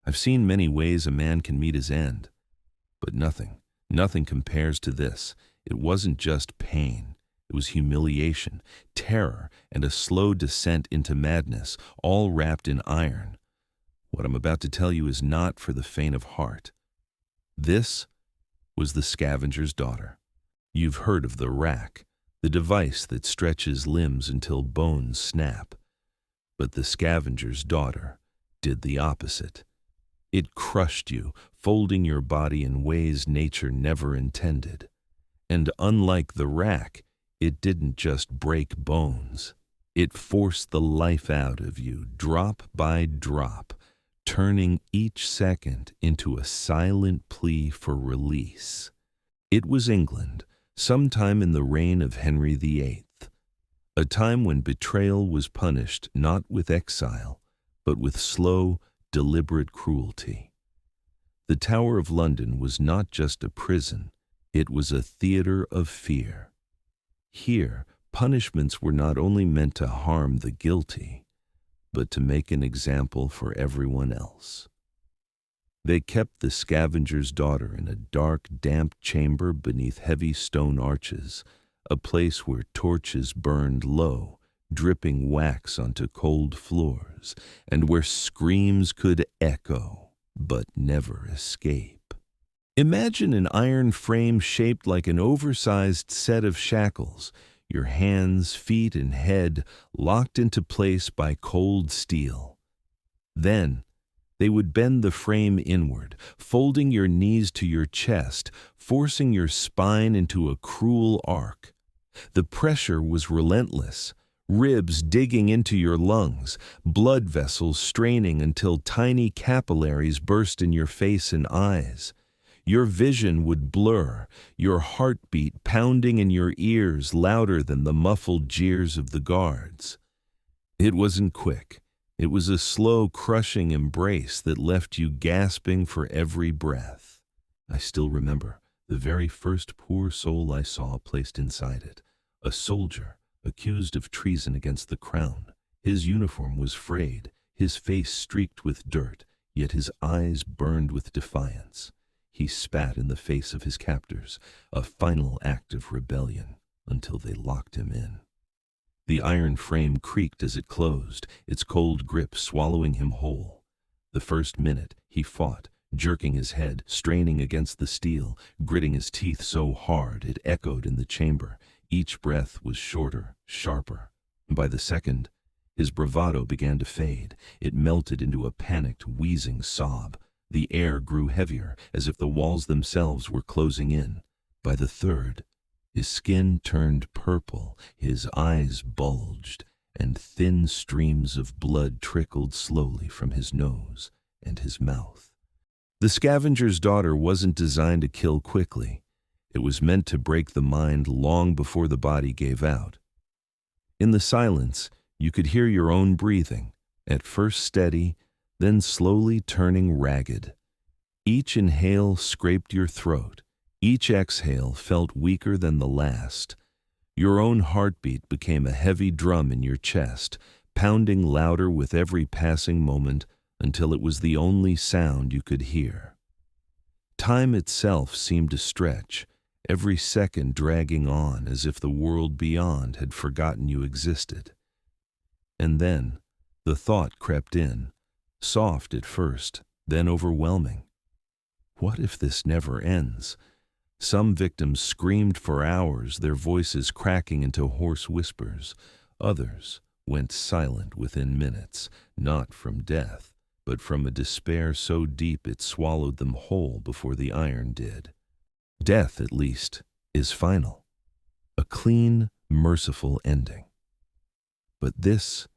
I've seen many ways a man can meet his end, but nothing compares to this. It wasn't just pain. It was humiliation, terror, and a slow descent into madness, all wrapped in iron. What I'm about to tell you is not for the faint of heart. This was the Scavenger's daughter. You've heard of the rack, the device that stretches limbs until bones snap. But the Scavenger's daughter did the opposite. It crushed you, folding your body in ways nature never intended. And unlike the rack, it didn't just break bones. It forced the life out of you, drop by drop, turning each second into a silent plea for release. It was England, sometime in the reign of Henry VIII, a time when betrayal was punished not with exile, but with slow, deliberate cruelty. The Tower of London was not just a prison, it was a theater of fear. Here, punishments were not only meant to harm the guilty, but to make an example for everyone else. They kept the Scavenger's daughter in a dark, damp chamber beneath heavy stone arches, a place where torches burned low, dripping wax onto cold floors, and where screams could echo, but never escape. Imagine an iron frame shaped like an oversized set of shackles, your hands, feet, and head locked into place by cold steel. Then, they would bend the frame inward, folding your knees to your chest, forcing your spine into a cruel arc. The pressure was relentless, ribs digging into your lungs, blood vessels straining until tiny capillaries burst in your face and eyes. Your vision would blur, your heartbeat pounding in your ears louder than the muffled jeers of the guards. It wasn't quick. It was a slow, crushing embrace that left you gasping for every breath. I still remember the very first poor soul I saw placed inside it, a soldier accused of treason against the crown. His uniform was frayed, his face streaked with dirt, yet his eyes burned with defiance. He spat in the face of his captors, a final act of rebellion, until they locked him in. The iron frame creaked as it closed, its cold grip swallowing him whole. The first minute, he fought, jerking his head, straining against the steel, gritting his teeth so hard it echoed in the chamber. Each breath was shorter, sharper. By the second, his bravado began to fade. It melted into a panicked, wheezing sob. The air grew heavier, as if the walls themselves were closing in. By the third, his skin turned purple, his eyes bulged, and thin streams of blood trickled slowly from his nose and his mouth. The Scavenger's daughter wasn't designed to kill quickly. It was meant to break the mind long before the body gave out. In the silence, you could hear your own breathing, at first steady, then slowly turning ragged. Each inhale scraped your throat. Each exhale felt weaker than the last. Your own heartbeat became a heavy drum in your chest, pounding louder with every passing moment until it was the only sound you could hear. Time itself seemed to stretch, every second dragging on as if the world beyond had forgotten you existed. And then the thought crept in, soft at first, then overwhelming. What if this never ends? Some victims screamed for hours, their voices cracking into hoarse whispers. Others went silent within minutes, not from death, but from a despair so deep it swallowed them whole before the iron did. Death, at least, is final. A clean, merciful ending. But this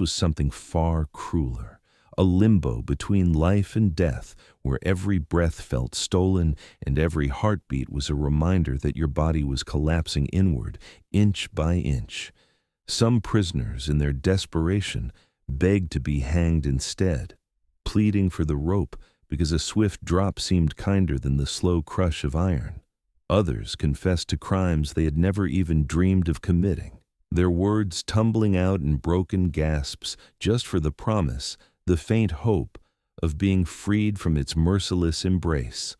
was something far crueler. A limbo between life and death, where every breath felt stolen and every heartbeat was a reminder that your body was collapsing inward, inch by inch. Some prisoners, in their desperation, begged to be hanged instead, pleading for the rope because a swift drop seemed kinder than the slow crush of iron. Others confessed to crimes they had never even dreamed of committing, their words tumbling out in broken gasps just for the promise, the faint hope, of being freed from its merciless embrace.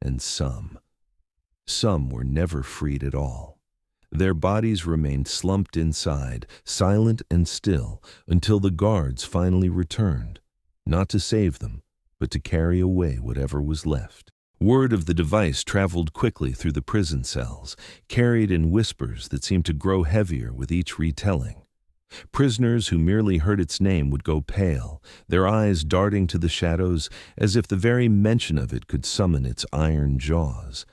And some were never freed at all. Their bodies remained slumped inside, silent and still, until the guards finally returned, not to save them, but to carry away whatever was left. Word of the device traveled quickly through the prison cells, carried in whispers that seemed to grow heavier with each retelling. Prisoners who merely heard its name would go pale, their eyes darting to the shadows as if the very mention of it could summon its iron jaws.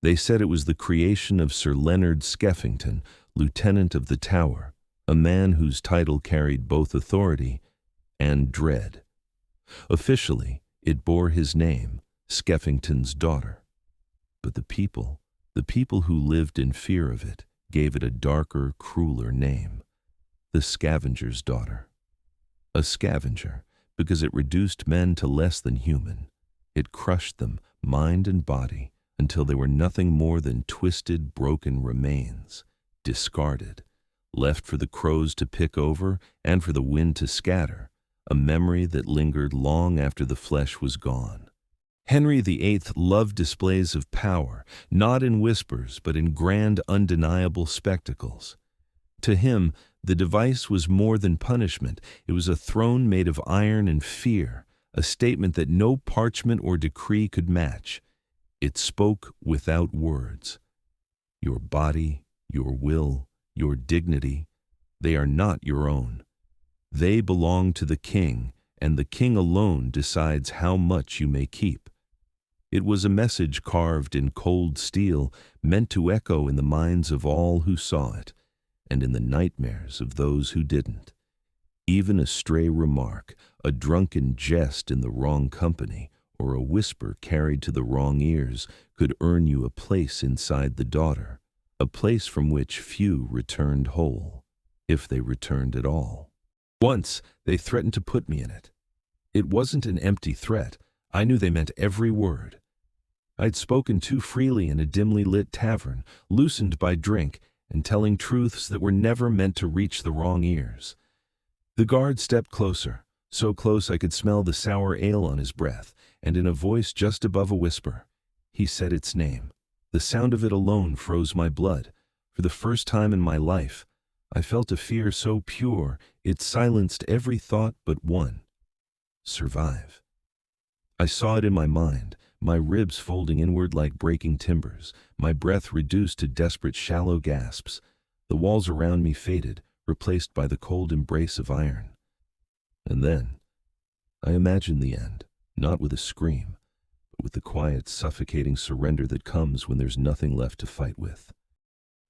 They said it was the creation of Sir Leonard Skeffington, Lieutenant of the Tower, a man whose title carried both authority and dread. Officially, it bore his name, Skeffington's daughter. But the people who lived in fear of it, gave it a darker, crueler name, the Scavenger's daughter. A scavenger, because it reduced men to less than human. It crushed them, mind and body, until they were nothing more than twisted, broken remains, discarded, left for the crows to pick over and for the wind to scatter, a memory that lingered long after the flesh was gone. Henry VIII loved displays of power, not in whispers, but in grand, undeniable spectacles. To him, the device was more than punishment. It was a throne made of iron and fear, a statement that no parchment or decree could match. It spoke without words. Your body, your will, your dignity, they are not your own. They belong to the king, and the king alone decides how much you may keep. It was a message carved in cold steel, meant to echo in the minds of all who saw it, and in the nightmares of those who didn't. Even a stray remark, a drunken jest in the wrong company, or a whisper carried to the wrong ears could earn you a place inside the daughter, a place from which few returned whole, if they returned at all. Once, they threatened to put me in it. It wasn't an empty threat. I knew they meant every word. I'd spoken too freely in a dimly lit tavern, loosened by drink, and telling truths that were never meant to reach the wrong ears. The guard stepped closer, so close I could smell the sour ale on his breath, and in a voice just above a whisper, he said its name. The sound of it alone froze my blood. For the first time in my life, I felt a fear so pure it silenced every thought but one: survive. I saw it in my mind, my ribs folding inward like breaking timbers, my breath reduced to desperate shallow gasps. The walls around me faded, replaced by the cold embrace of iron. And then, I imagined the end, not with a scream, but with the quiet, suffocating surrender that comes when there's nothing left to fight with.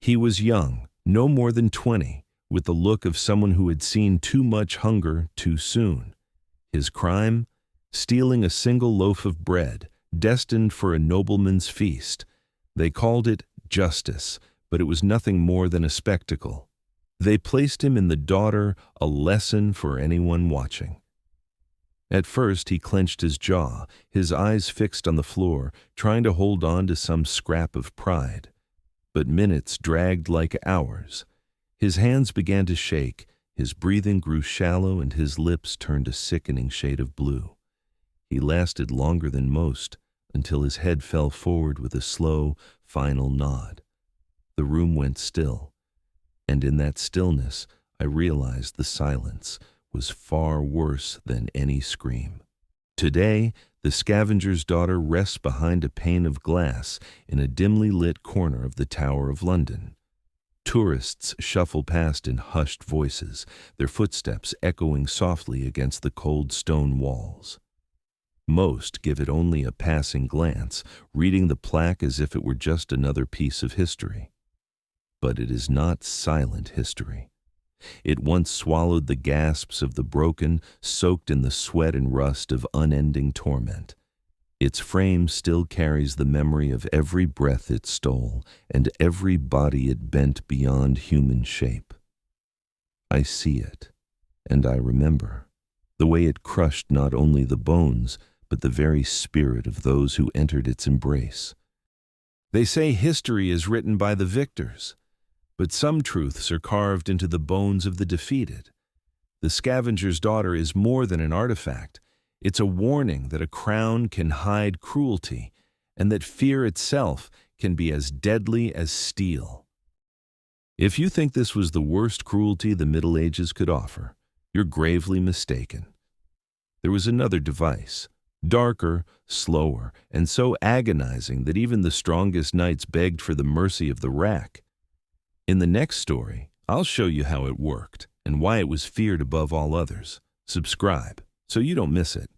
He was young, no more than 20, with the look of someone who had seen too much hunger too soon. His crime? Stealing a single loaf of bread, destined for a nobleman's feast. They called it justice, but it was nothing more than a spectacle. They placed him in the daughter, a lesson for anyone watching. At first he clenched his jaw, his eyes fixed on the floor, trying to hold on to some scrap of pride. But minutes dragged like hours. His hands began to shake, his breathing grew shallow, and his lips turned a sickening shade of blue. He lasted longer than most, until his head fell forward with a slow, final nod. The room went still, and in that stillness I realized the silence was far worse than any scream. Today, the scavenger's daughter rests behind a pane of glass in a dimly lit corner of the Tower of London. Tourists shuffle past in hushed voices, their footsteps echoing softly against the cold stone walls. Most give it only a passing glance, reading the plaque as if it were just another piece of history. But it is not silent history. It once swallowed the gasps of the broken, soaked in the sweat and rust of unending torment. Its frame still carries the memory of every breath it stole and every body it bent beyond human shape. I see it, and I remember, the way it crushed not only the bones, but the very spirit of those who entered its embrace. They say history is written by the victors, but some truths are carved into the bones of the defeated. The scavenger's daughter is more than an artifact. It's a warning that a crown can hide cruelty and that fear itself can be as deadly as steel. If you think this was the worst cruelty the Middle Ages could offer, you're gravely mistaken. There was another device, darker, slower, and so agonizing that even the strongest knights begged for the mercy of the rack. In the next story, I'll show you how it worked and why it was feared above all others. Subscribe so you don't miss it.